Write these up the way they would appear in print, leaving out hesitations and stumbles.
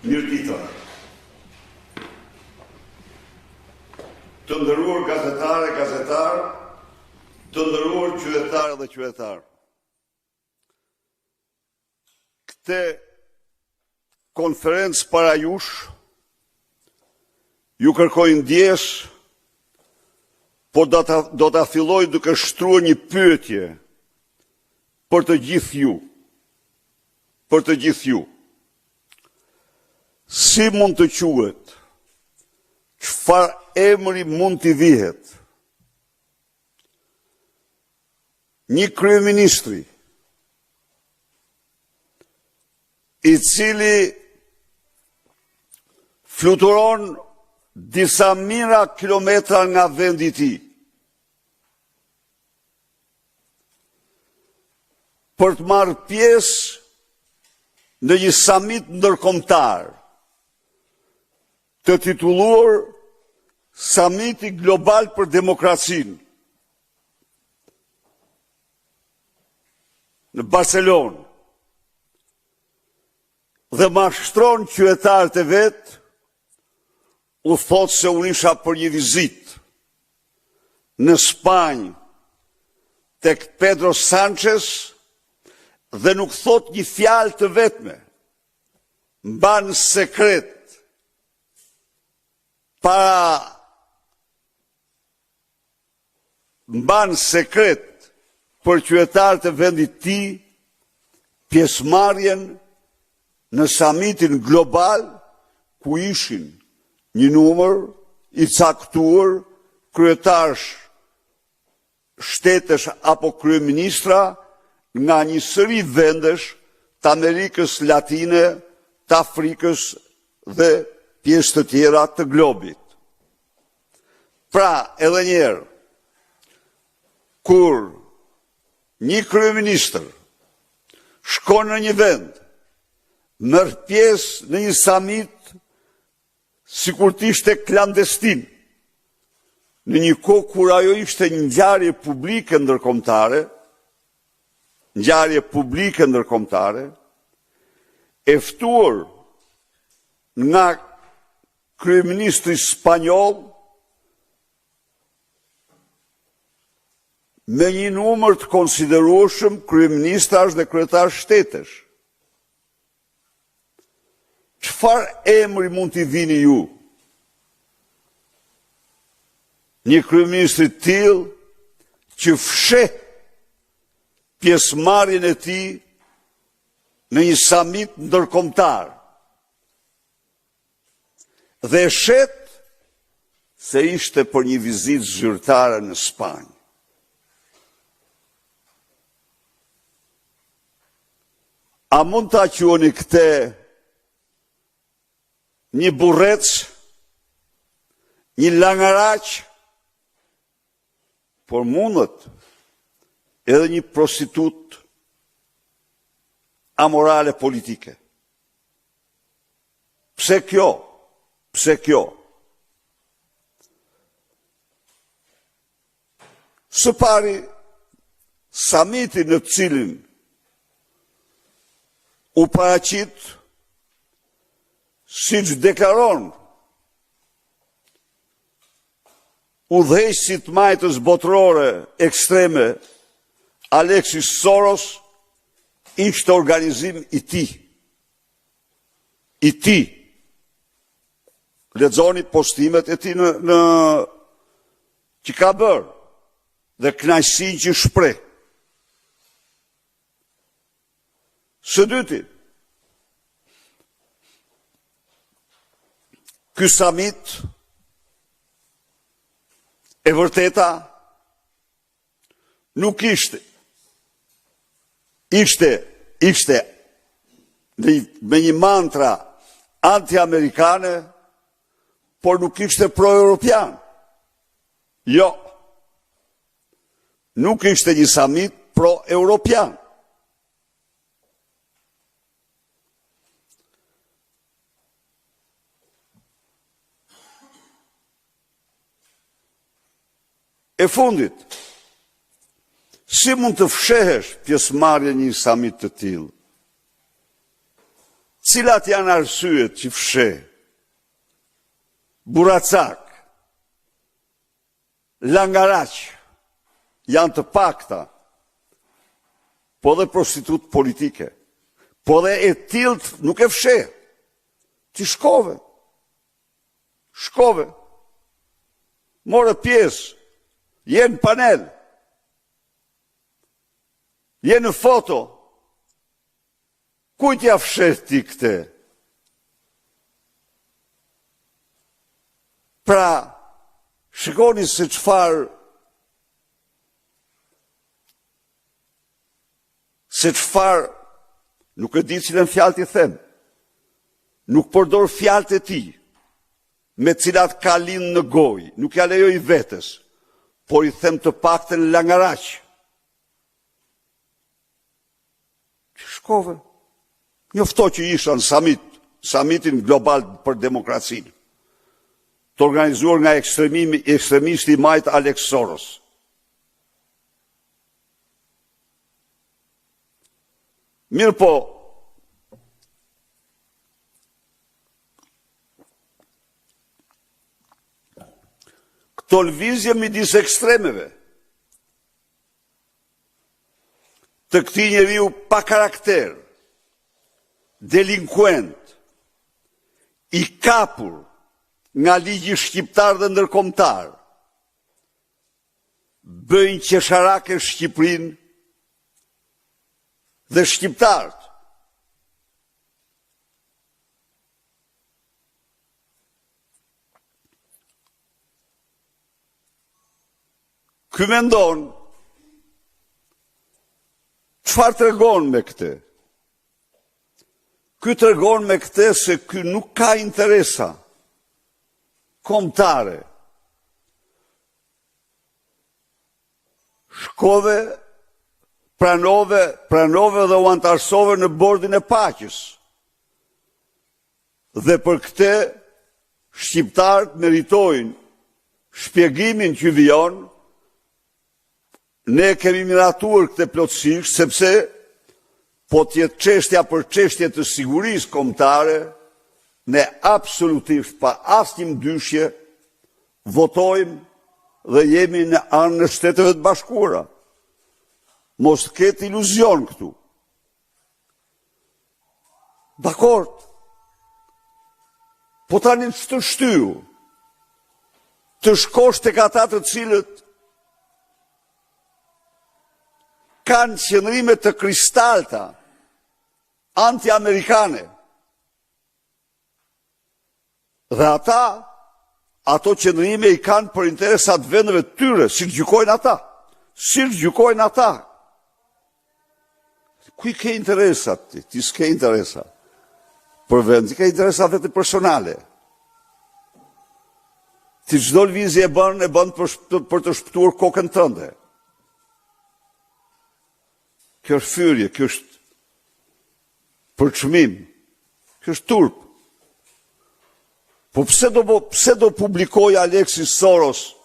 Mirëdita. Të nderuar gazetar, të nderuar qytetarë dhe qytetar. Këtë konferencë para jush, ju kërkoj ndjes, por do ta filloj duke shtruar një pyetje për të gjithë ju. Për të gjithë ju. Si mund të quhet? Çfarë emri mund t'i vihet? Një kryeministri i cili fluturon disa mijëra kilometra nga vendi i tij për të marrë pjesë në një summit ndërkombëtar të titulluar Samiti Global për Demokracinë në Barcelonë dhe mashtron qytetarët e vet, u thot se unë isha për një vizitë në Spanjë tek Pedro Sánchez dhe nuk thot një fjalë të vetme. Mban sekret për qytetarët e vendit të tij pjesëmarrjen në samitin global ku ishin një numër i caktuar kryetarësh shtetësh apo kryeministra nga një sëri vendesh të Amerikës Latine, të Afrikës dhe pjesë të tjera të globit. Pra, edhe njerë, kur një kryeministër shkon në një vend, merr pjesë në një samit sikur të ishte klandestin, në një kohë kur ajo ishte një ngjarje publike ndërkombëtare, e ftuar nga kryeministri spanjoll me një numër të konsiderueshëm kryeministrash dhe kryetarë shtetësh. Çfarë emri mund t'i vini ju? Një kryeministri të tillë që fsheh pjesëmarrjen e tij në një samit ndërkombëtar dhe shet se ishte për një vizitë zyrtare në Spanjë. A mund ta quheni këtë një burrec, një langaraq, por mundet edhe një prostitut amorale politike. Pse kjo? Së pari, samiti në të cilin u paraqit, siç deklaron udhëheqësi të majtës botërore ekstreme Alexis Soros, ishte organizim i tij. Lexoni postimet e tij në që ka bërë dhe kënaqësinë që shpreh. Së dyti, ky samit e vërteta nuk ishte me një mantra anti-amerikane, por nuk ishte pro-europian. Jo, nuk ishte një samit pro-europian. E fundit, si mund të fshehesh pjesëmarrje një samit të tillë? cilat janë arsyet që fshe buracak, langaraq, janë të pakta, po dhe prostitut politike, po dhe e tilt nuk e fshe, që shkove, more pjesë, jenë panel, jenë foto, kujt ja fshet ti këte? Pra, shikoni se çfarë nuk e di cilën fjalë t'i them. Nuk përdor fjalët e tij me cilat ka lind në gojë, nuk ja lejoj vetes, por i them të paktën langaraq. Shkove. Njofto që isha në samitin global për demokracinë, të organizuar nga ekstremisti i majt Alex Soros. Mirë po, këto lëvizje midis ekstremeve, të këtij njeriu pa karakter, delinkuent, i kapur nga ligji shqiptar dhe ndërkombëtar, bëjnë qesharake Shqipërinë dhe shqiptarët. Ky mendon, çfarë tregon me këtë? Ky tregon me këtë se ky nuk ka interesa kombëtare. Shkove, pranove dhe u antarësove në bordin e paqes. Dhe për këtë shqiptarët meritojnë shpjegimin që vijon. Ne kemi miratuar këtë plotësisht, sepse po t'jetë çështja për çështje të sigurisë kombëtare, ne absolutisht pa asnjë ndyshje votojmë dhe jemi në anën e Shteteve të Bashkuara. Mos ketë iluzion këtu. Dakord. Po tani të shtyu, të shkosh tek ata të cilët kanë qëndrime të kristalta anti-amerikane. Dhe ato qëndrime i kanë për interesat vendeve të tyre, si gjykojnë ata. Kuj ke interesat ti? Ti s'ke interesa. Për vend, ti ke interesa vetë personale. Ti çdo lëvizje e bën për të shpëtuar kokën tënde. Kjo është fyrje, kjo është përçmim, kjo është turp. Po pse do publikoj Alexis Soros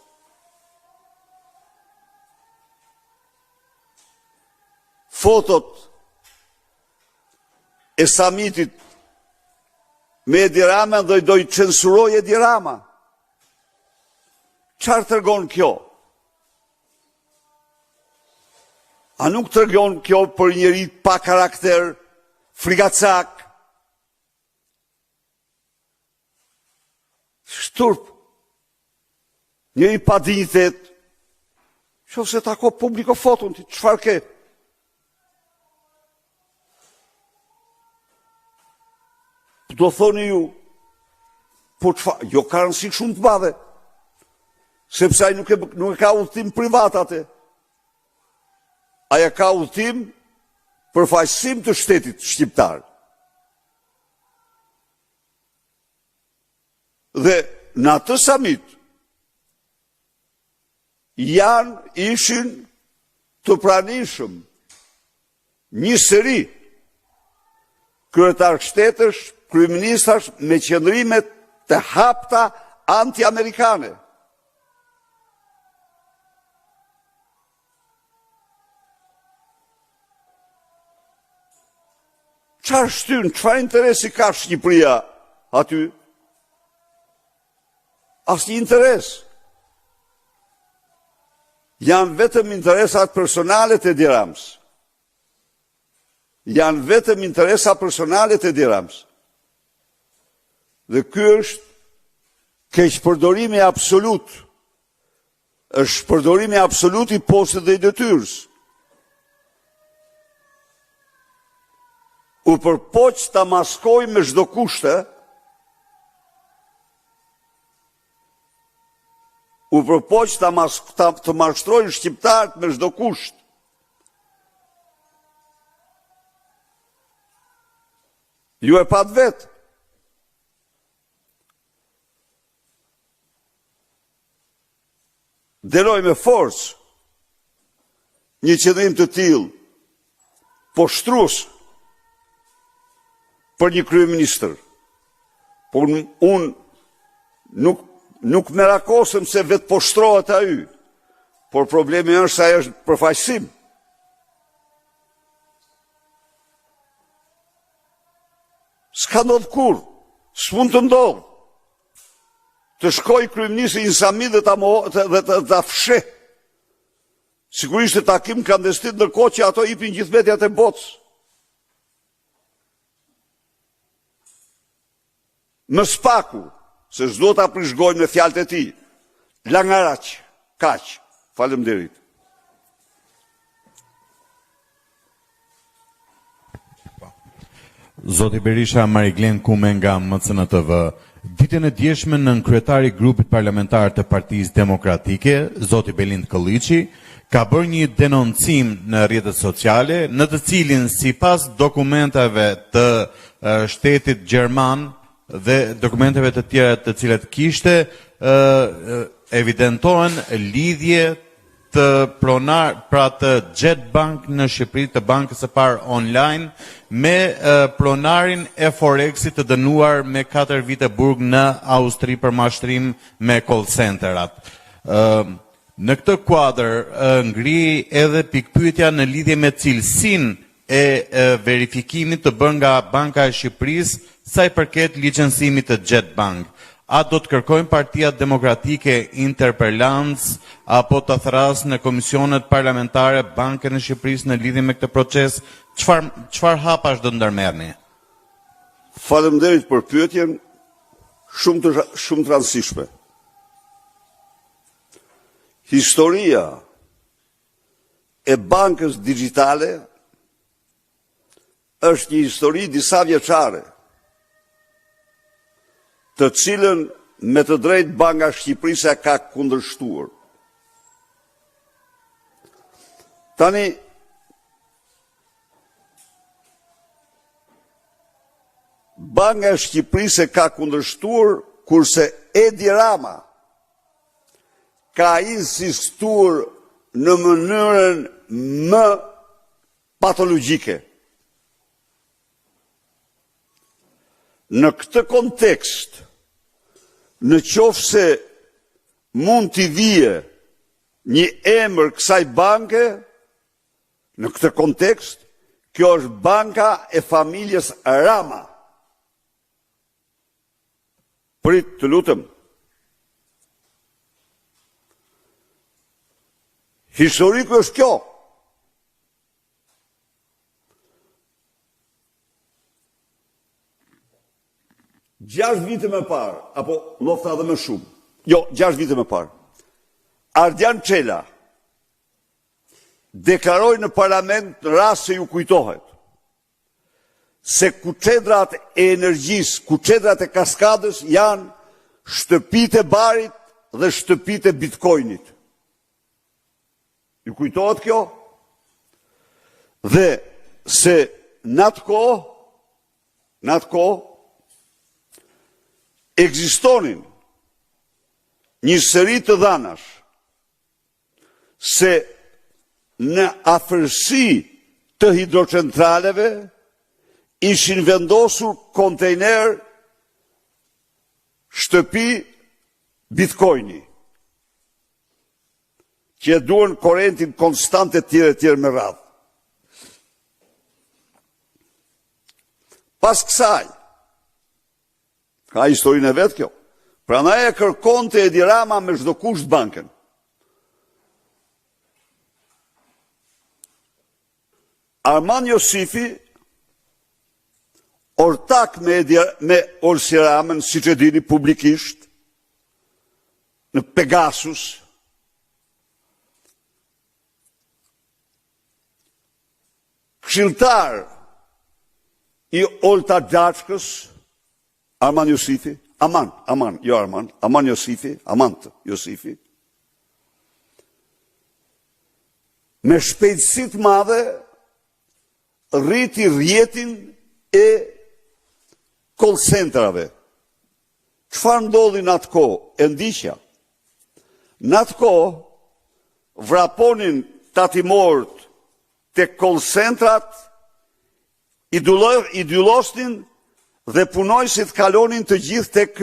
fotot e samitit me Edi Rama dhe do i censuroj Edi Rama? Çfarë tregon kjo? A nuk tregon kjo për njëri pa karakter, frigacak? Shturp, njëri pa dinjitet, qofse tako publiko foton, çfarë ke? Do thoni ju, po çfarë? Jo, ka rëndësi shumë të madhe, sepse ai nuk e ka udhëtim privat atë. Aja ka udhëtim për faqësim të shtetit shqiptar. Dhe në atë samit ishin të pranishëm një seri kryetar shtetësh, kryeministrash me qëndrimet të hapta anti-amerikane. Çfarë shtyn, çfarë interesi ka Shqipëria aty? Asnjë interes. Janë vetëm interesat personale të Edi Ramës. Janë vetëm interesa personale të Edi Ramës. Dhe ky është keqpërdorimi absolut. Është përdorimi absolut i postës dhe i detyrës. U përpoq ta maskoj me çdo kushte, u përpoq të mashtrojnë shqiptarët me çdo kusht. Ju e pat vetë. Dëroj me forcë një qëllim të tillë poshtrues për një kryeministër. Por unë nuk merakosem se vetë poshtrohet ai. Por problemi është se ai është përfaqësim. S'ka ndodhur kur, s'mund të ndodhë. Të shkoj kryeministri në Sami dhe ta fsheh. Sigurisht të takim klandestin, ndërkohë që ato ipin gjithë vetjat e botës. Më spaku, se s'do ta prishgojnë me fjalët e tij. Langaraq, kaq. Faleminderit. Zoti Berisha, Mariglen Kume nga MCNTV. Ditën e djeshme nën kryetari i grupit parlamentar të Partisë Demokratike, zoti Belind Kolliçi, ka bërë një denoncim në rrjetet sociale, në të cilin sipas dokumenteve të shtetit gjerman dhe dokumenteve të tjera të cilat kishte, evidentohen lidhje të pronar, pra të Jet Bank në Shqipëri, të bankës së parë online, me pronarin e Forexit të dënuar me 4 vite burg në Austri për mashtrim me call centerat. Në këtë kuadër ngri edhe pikpyetja në lidhje me cilësinë e verifikimit të bërë nga Banka e Shqipërisë sa i përket licencimit të Jet Bank. A do të kërkojnë Partia Demokratike interpelancë apo të thrasë në komisionet parlamentare Bankën e Shqipërisë në lidhje me këtë proces? Çfarë hapash do ndërmerrni? Faleminderit për pyetjen shumë të rëndësishme. Historia e bankës digjitale është një histori disa vjeçare, të cilën me të drejtë Banka e Shqipërisë ka kundërshtuar. Tani, Banka e Shqipërisë ka kundërshtuar, kurse Edi Rama ka insistuar në mënyrën më patologjike. Në këtë kontekst, në qoftë se mund t'i vije një emër kësaj banke, në këtë kontekst, kjo është banka e familjes Rama. Prit, të lutem. Historiku është kjo. Gjashtë vite më parë, apo lofta edhe më shumë, 6 vite më parë, Ardian Çela deklaroi në parlament, në rast se ju kujtohet, se kuçedrat e energjisë, kuçedrat e kaskadës janë shtëpitë e barit dhe shtëpitë e bitcoinit. Ju kujtohet kjo? Dhe se në atë kohë, ekzistonin një seri të dhanash se në afërsi të hidrocentraleve ishin vendosur kontejner shtëpi bitcoini, që e duan korrentin konstant e tjere me radhë. Pas kësaj, ka historinë e vetë kjo, prandaj e kërkonte Edi Rama me çdo kusht bankën. Arman Josifi, ortak me Olsi Ramën, siç e dini publikisht, në Pegasus, këshilltar i Olta Gjaçkës, Arman Josifi, Aman Josifi, me shpejtësi të madhe rriti rrjetin e call centerave. Çfarë ndodhi në atë kohë? E ndiqja. Në atë kohë vraponin tatimorët tek call centrat, i dyllosnin dhe punojësit kalonin të gjithë tek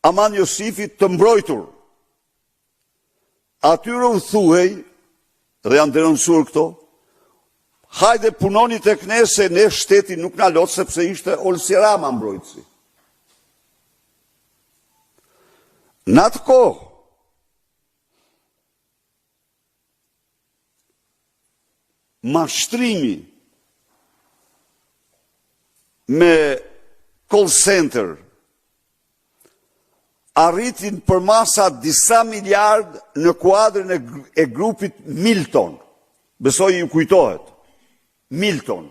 Aman Josifi të mbrojtur. Atyre u thuhej, dhe janë denoncuar këto, hajde punoni tek ne se ne shteti nuk na lot sepse ishte Olsi Rama mbrojtësi. Në atë kohë, mashtrimi me call center arritin për masa disa miliard në kuadrin e grupit Milton. Besoj ju kujtohet. Milton.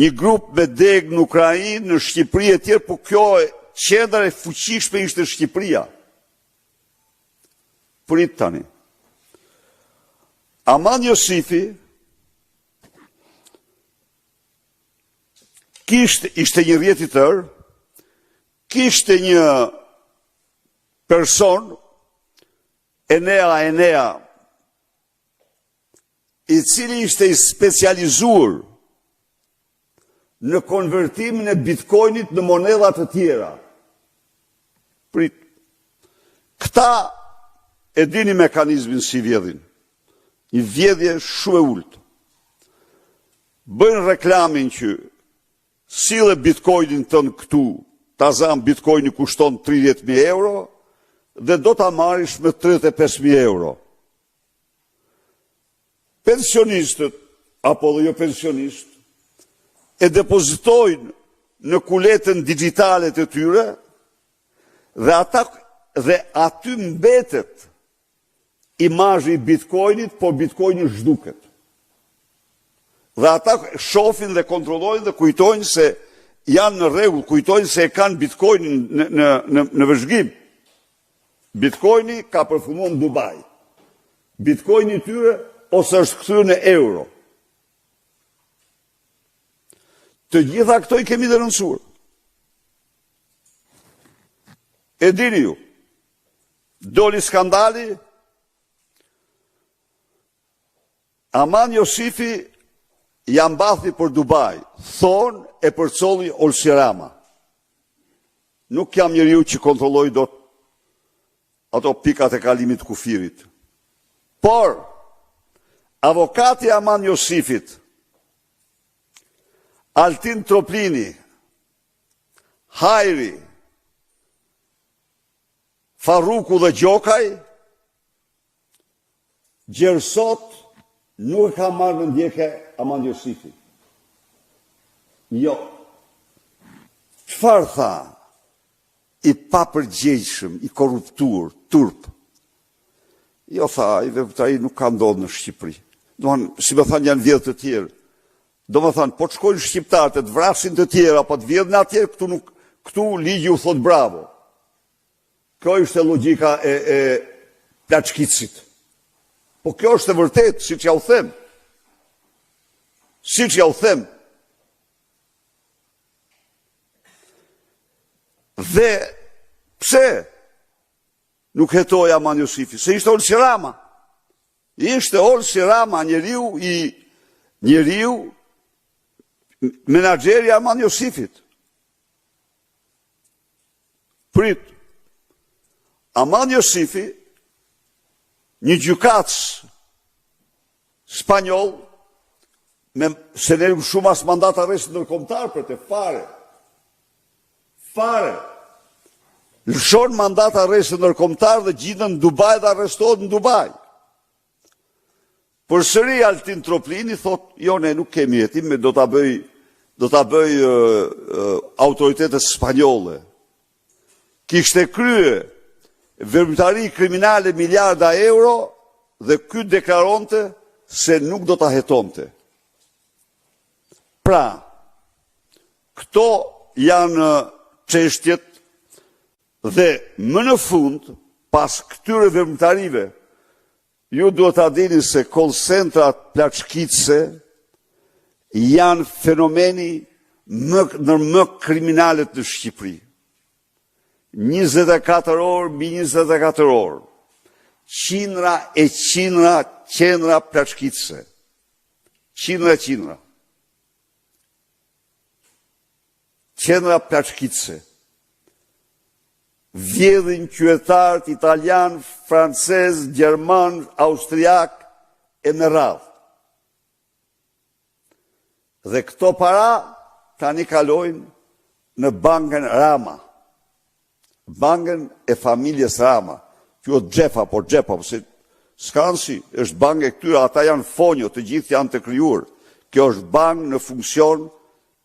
Një grup me deg në Ukrainë, në Shqipëri e tjerë, po kjo qendra e fuqishme ishte Shqipëria. Prit tani. Aman Josifi ishte një rrjet i tërë, kishte një person, Enea, i cili ishte i specializuar në konvertimin e bitcoinit në monedha të tjera. Prit. Këta e dini mekanizmin si vjedhin. Një vjedhje shumë e ulët. Bëjnë reklamin që sille bitcoinin tënë këtu, tazam bitcoini kushton 30.000 euro dhe do ta marrish me 35.000 euro. Pensionistët, apo dhe jo pensionist, e depozitojnë në kuletën digitale të tyre dhe aty mbetet imazhi i bitcoinit, por bitcoini zhduket. Dhe ata shohin dhe kontrollojnë dhe kujtojnë se janë në rregull, kujtojnë se e kanë bitcoinin në vëzhgim. Bitcoini ka përfunduar në Dubai. Bitcoini i tyre ose është kthyer në euro. Të gjitha këto i kemi denoncuar. E dini ju, doli skandali, Aman Josifi ja mbathi për Dubai, thonë e përcolli Olsi Rama. Nuk jam njeriu që kontrolloj dot ato pikat e kalimit kufirit. Por, avokati Aman Josifit, Altin Troplini, Hajri, Farruku dhe Gjokaj, gjersot nuk e ka marrë në ndjekje Aman Josifi. Jo. Çfarë tha? I papërgjegjshëm, i korruptur, turp. Jo, tha, ai nuk ka ndodhur në Shqipëri. Domethënë, si më thanë janë vjedhë të tjerë. Domethënë, po të shkojnë shqiptarët të vrasin të tjerë apo të vjedhin atje, këtu ligji u thot bravo. Kjo është logjika e plaçkicit. Po kjo është e vërtetë, siç ja u them. Siç ja u them. Dhe pse nuk hetoi Aman Josifi? Se ishte Olsi Rama. Ishte Olsi Rama, njeriu menaxheri Aman Josifit. Prit. Aman Josifi, një gjykatës spanjoll, se ne shumë as mandat arresti ndërkombëtar për të fare. Lëshon mandat arresti ndërkombëtar dhe gjitën në Dubai dhe arrestohet në Dubai. Përsëri Altin Troplini thot, jo ne nuk kemi jetim, do ta bëj autoritetet spanjolle. Kishte krye veprimtari kriminale miliarda euro dhe ky deklaronte se nuk do ta hetonte. Pra, këto janë çështjet dhe më në fund, pas këtyre veprimtarive, ju duhet ta dini se call centrat plaçkitse janë fenomeni më kriminalet në Shqipëri. 24 orë mbi 24 orë. Qindra e qendra plaçkitse. Qendra plaçkitse. Vjedhin qytetarët italian, francez, gjerman, austriak e me radhë. Dhe këto para tani kalojnë në bankën Rama. Bankën e familjes Rama. Quhet Xhepa, se s'kan si, është bankë e këtyre, ata janë fonjo, të gjithë janë të krijuar. Kjo është bankë në funksion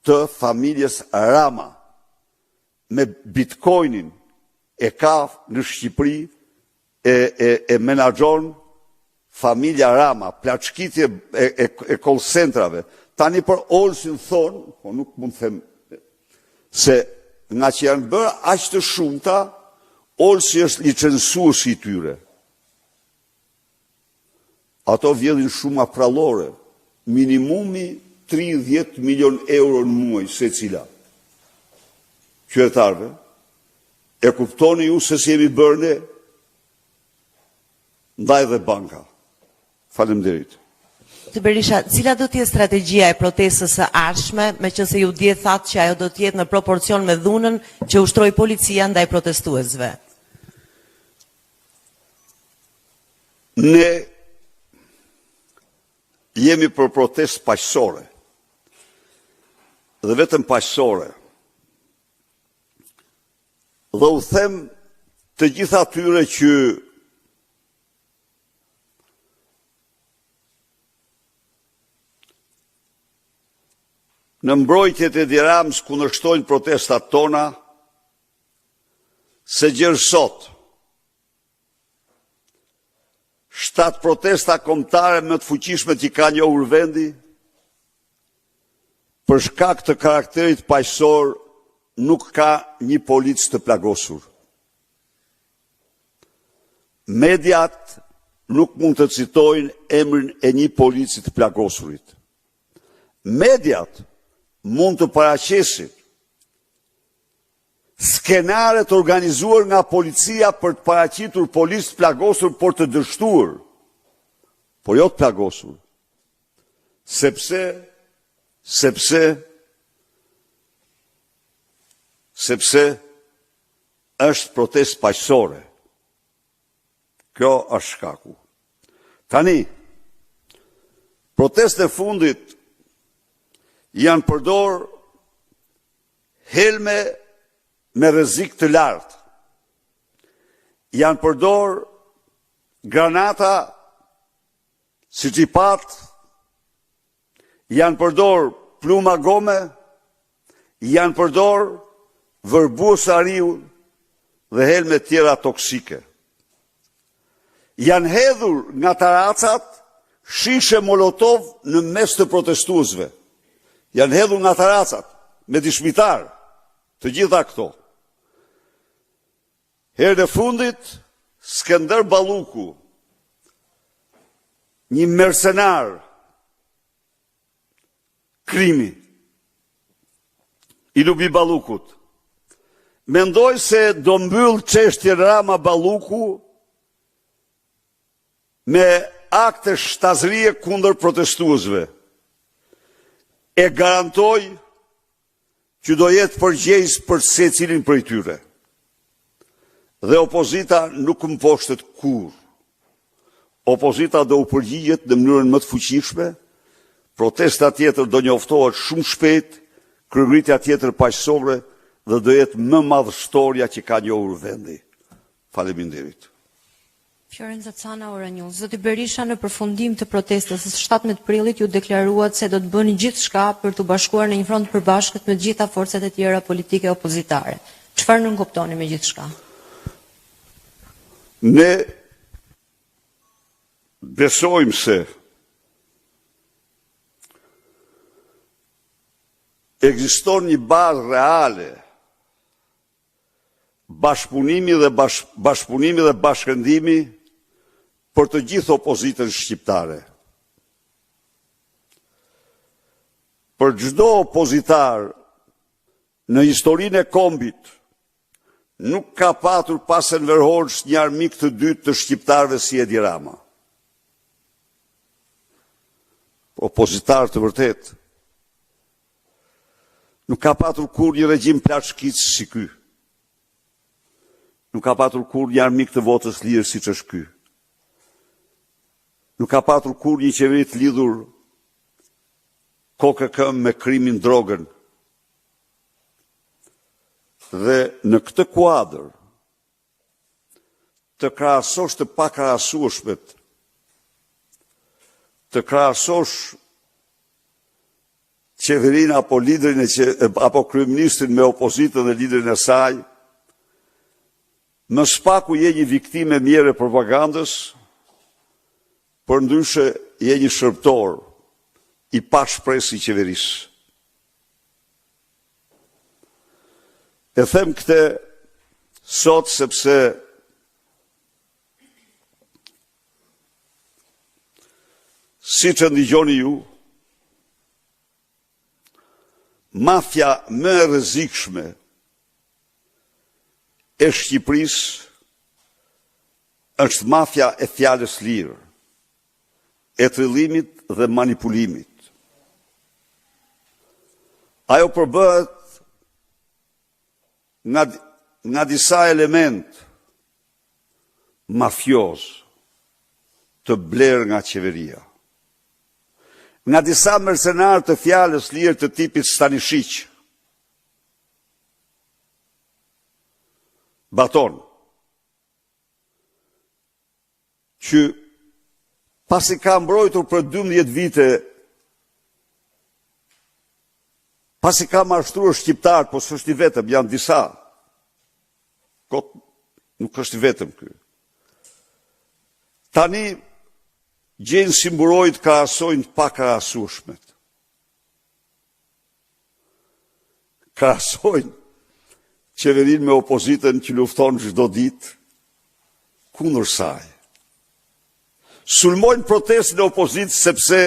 të familjes Rama. Me bitcoinin e ka në Shqipëri e menaxhon familja Rama, plaçkitje e call centrave. Tani për Olsin thonë, po nuk mund të them, se nga që janë bërë aq të shumta, Olsi është licencuesi i tyre. Ato vjedhin shuma prallore, minimumi 30 milion euro në muaj secila. Qytetarëve, e kuptoni ju se si jemi bërë ne, ndaj dhe banka. Faleminderit. Të Berisha, cila do t'jetë strategjia e protestës së ardhshme, meqense ju dje thatë që ajo do t'jetë në proporcion me dhunën që ushtroi policia ndaj protestuesve? Ne jemi për protestë paqësore. Dhe vetëm paqësore. Dhe u them të gjitha atyre që në mbrojtjet e Edi Ramës kundërshtojnë protestat tona, se gjërë sot 7 protesta kombëtare më të fuqishme që ka njohur vendi, për shkak të karakterit paqësor nuk ka një policë të plagosur. Mediat nuk mund të citojnë emrin e një polici të plagosurit. Mediat mund të paraqesin skenaret organizuar nga policia për të paraqitur policë të plagosur, por të dështuar, por jo të plagosur. Sepse është protestë paqësore. Kjo është shkaku. Tani, protestë e fundit janë përdor helme me rrezik të lartë. Janë përdor granata siç i pat, janë përdor pluma gome, janë përdor vërbues ariu dhe helme tjera toksike. Janë hedhur nga taracat shishe molotov në mes të protestuesve. Janë hedhur nga taracat me dishmitar, të gjitha këto. Herë e fundit, Skënder Balluku, një mercenar krimi, i Lubi Ballukut, mendoj se do mbyll çështjen Rama Balluku me akte shtazërie kundër protestuesve. E garantoj që do jetë përgjegjës për secilin prej tyre. Dhe opozita nuk mposhtet kurrë. Opozita do u përgjigjet në mënyrën më të fuqishme protesta tjetër do njoftohet shumë shpejt, kryerritja tjetër paqësore dhe do jetë më madhështoria që ka njohur vendi. Faleminderit. Fiorenza Cana, Ora News. Zoti Berisha, në përfundim të protestës së 17 prillit ju deklaruat se do të bëni gjithçka për të bashkuar në një front përbashkët me të gjitha forcat e tjera politike opozitare. Çfarë nënkuptoni me gjithçka? Ne besojmë se ekziston një bazë reale bashkëpunimi dhe bashkëndimi për të gjithë opozitën shqiptare. Për çdo opozitar në historinë e kombit nuk ka patur pas Enver Hoxhës një armik të dytë të shqiptarëve si Edi Rama. Opozitar të vërtet. Nuk ka patur kur një regjim plaçkic si ky. Nuk ka patur kur një armik të votës lirë si që është ky. Nuk ka patur kur një qeveri të lidhur kokë këm me krimin drogën. Dhe në këtë kuadër të krahasosh të pakrahasueshmet, të krahasosh qeverinë apo liderin apo kryeministrin me opozitën dhe liderin e saj, më spaku je një viktime mjere propagandës, për ndryshe je një shërbëtor i pashpresë i qeverisë. E them këtë sot sepse si që ndigjoni ju, mafja më e rrezikshme e Shqipërisë është mafja e fjalës lirë, e trillimit dhe manipulimit. Ajo përbëhet nga disa element mafioz të blerë nga qeveria, nga disa mercenar të fjalës lirë të tipit Stanishaq, Baton, që pasi ka mbrojtur për 12 vite, pasi ka mashtruar shqiptar, po s'është i vetëm, janë disa. Kot nuk është i vetëm ky. Tani gjenë si mburojt krahasojnë të pakrahasueshmet. Krahasojnë qeverinë me opozitën që lufton çdo ditë kundër saj. Sulmojnë protestën e opozitës sepse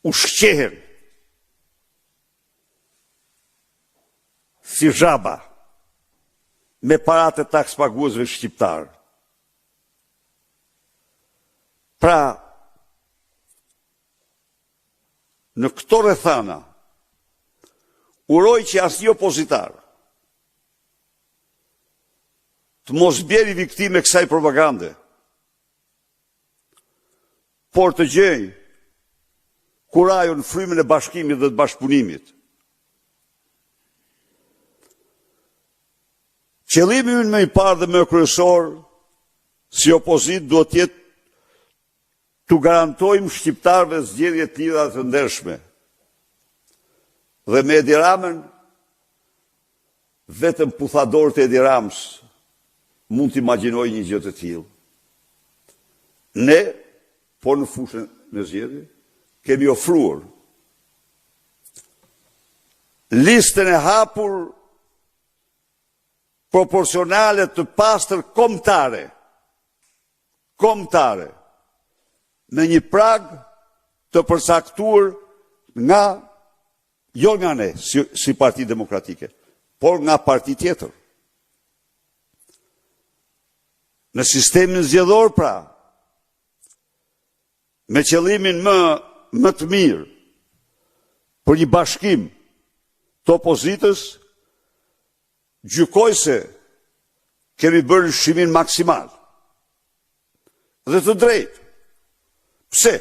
u shqehen si zhaba me paratë e taks paguesve shqiptar. Pra, në këto rrethana, uroj që asnjë opozitar të mos bjeri viktime kësaj propagande, por të gjej kurajon frymën e bashkimit dhe të bashkëpunimit. Qëllimi ynë më i parë dhe më kryesor si opozit duhet të jetë të garantojmë shqiptarëve zgjedhje të lira dhe të ndershme. Dhe me Edi Ramën, vetëm puthadorët e Edi Ramës mund të imagjinojnë një gjë të tillë. Ne, po në fushën në zgjedhje, kemi ofruar listën e hapur proporcionale të pastër kombëtare, me një prag të përcaktuar nga, jo nga ne, si Parti Demokratike, por nga parti tjetër. Në sistemin zgjedhor, pra, me qëllimin më të mirë për një bashkim të opozitës, gjykoj se kemi bërë lëshimin maksimal dhe të drejtë. Pse?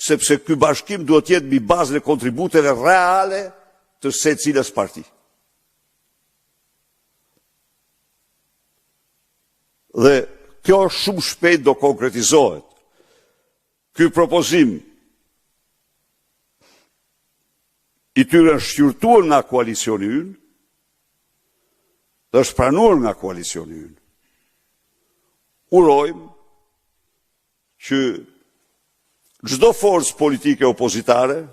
sepse ky bashkim duhet jetë mbi bazën e kontributeve reale të secilës parti. Dhe kjo shumë shpejt do konkretizohet. Ky propozim i tyre është shqyrtuar nga koalicioni ynë, dhe është pranuar nga koalicioni ynë. Urojmë që çdo forcë politike opozitare,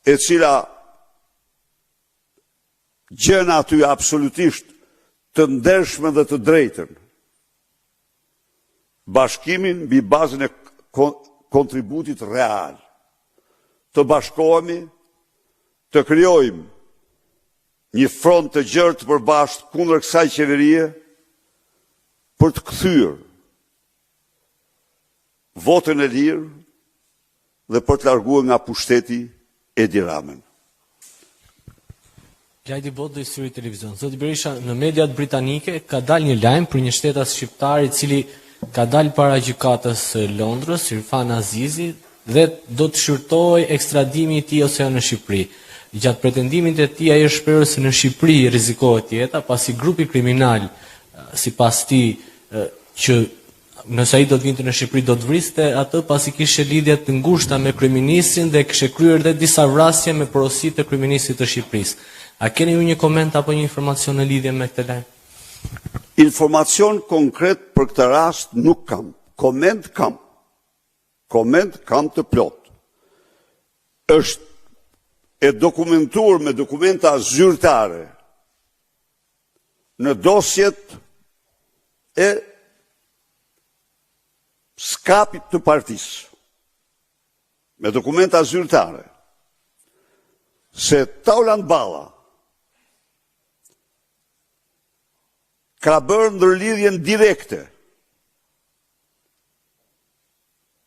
e cila gjen aty absolutisht të ndershme dhe të drejtën, bashkimin mbi bazën e kontributit real, të bashkohemi, të krijojmë një front të gjerë të përbashkët kundër kësaj qeverie për të kthyer votën e lirë dhe për të larguar nga pushteti Edi Ramën. Lajdi Bot dhe Syri Televizion. Zoti Berisha, në mediat britanike ka dalë një lajm për një shtetas shqiptar i cili ka dalë para gjykatës së Londrës, Irfan Azizi, dhe do të shqyrtojë ekstradimi i tij ose në Shqipëri. Gjatë pretendimit e tij ai është shprehur se në Shqipëri rrezikohet jeta, pasi grupi kriminal sipas tij që nëse ai do të vinte në Shqipëri do të vriste atë pasi kishte lidhje të ngushta me kryeministin dhe kishte kryer edhe disa vrasje me porosi të kryeministit të Shqipërisë. A keni ju një koment apo një informacion në lidhje me këtë lajm? Informacion konkret për këtë rast nuk kam. Koment kam. Koment kam të plot. Është e dokumentuar me dokumenta zyrtare në dosjet e skapit të partisë. Me dokumenta zyrtare se Tauland Balla ka bërë ndërlidhjen direkte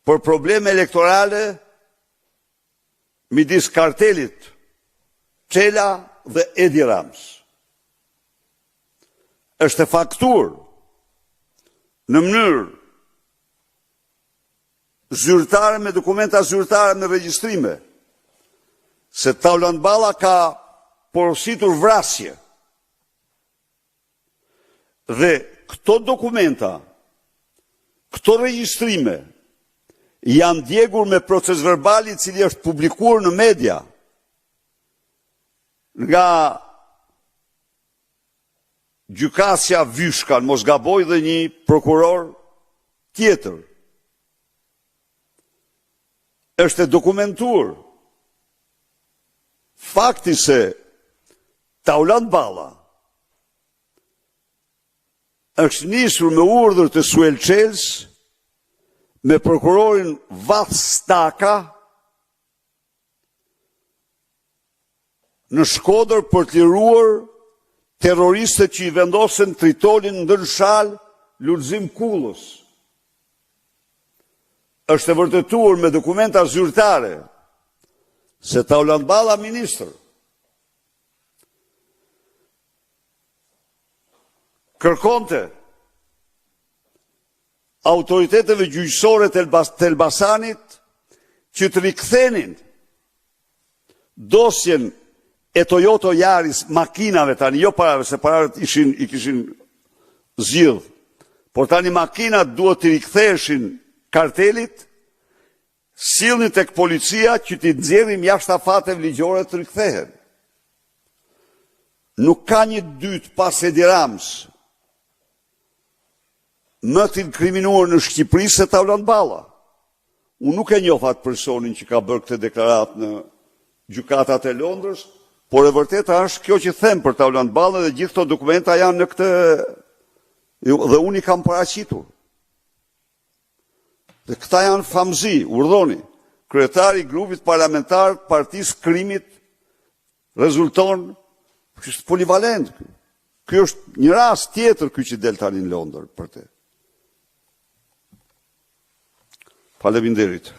për probleme elektorale midis kartelit Çela dhe Edi Rams. Është e faktuar në mënyrë zyrtare me dokumenta zyrtare me regjistrime se Tauland Balla ka porositur vrasje. Dhe këto dokumenta, këto regjistrime janë djegur me proces verbal i cili është publikuar në media nga gjykatësja Vyshka, në mos gaboj, dhe një prokuror tjetër. Është e dokumentuar fakti se Tauland Balla është nisur me urdhër të Suel Çels me prokurorin Vath Staka në Shkodër për të liruar terroristët që i vendosen Tritonin ndërshal Lulzim Kullës. Është e vërtetuar me dokumenta zyrtare se Tauland Balla, ministër, kërkonte autoriteteve gjyqësore të Elbasanit që të rikthenin dosjen e Toyota Yaris makinave, tani jo parave, se paravet i kishin zgjidh, por tani makinat duhet të riktheheshin kartelit, sillni tek policia që t'i nxjerrim jashtë afateve ligjore të rikthehen. Nuk ka një dytë pas Edi Rams më të inkriminuar në Shqipëri se Tauland Balla. Unë nuk e njoh atë personin që ka bërë këtë deklarat në gjykatat e Londrës, por e vërteta është kjo që them për Tauland Balla dhe gjithë këto dokumenta janë në këtë dhe unë i kam paraqitur. Dhe këta janë famëzi, urdhoni. Kryetari i grupit parlamentar të Partisë Krimit rezulton është polivalent. Ky është një rast tjetër ky që del tani në Londër për te. Faleminderit.